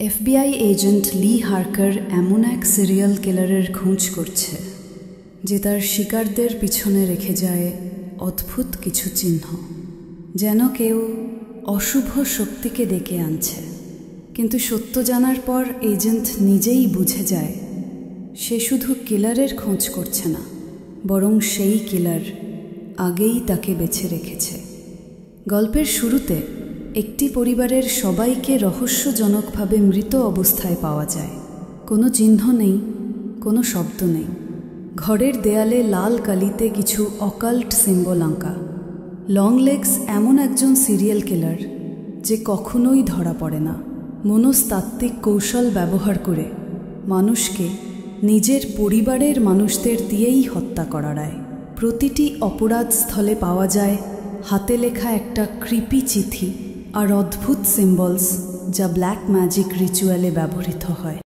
FBI agent লি হার্কার এমন এক serial কিলারের খোঁজ করছে যে তার শিকারদের পিছনে রেখে যায় অদ্ভুত কিছু চিহ্ন, যেন কেউ অশুভ শক্তিকে ডেকে আনছে। কিন্তু সত্য জানার পর এজেন্ট নিজেই বুঝে যায় সে শুধু কিলারের খোঁজ করছে না, বরং সেই কিলার আগেই তাকে বেছে রেখেছে। গল্পের শুরুতে একটি পরিবারের সবাইকে রহস্যজনকভাবে মৃত অবস্থায় পাওয়া যায়। কোনো চিহ্ন নেই, কোনো শব্দ নেই। ঘরের দেয়ালে লাল কালিতে কিছু অকাল্ট সিম্বল আঁকা। লং লেগস এমন একজন সিরিয়াল কিলার যে কখনোই ধরা পড়ে না। মনস্তাত্ত্বিক কৌশল ব্যবহার করে মানুষকে নিজের পরিবারের মানুষদের দিয়েই হত্যা করায়। প্রতিটি অপরাধ স্থলে পাওয়া যায় হাতে লেখা একটা ক্রিপি চিঠি আর অদ্ভুত সিম্বলস, যা ব্ল্যাক ম্যাজিক রিচুয়ালে ব্যবহৃত হয়।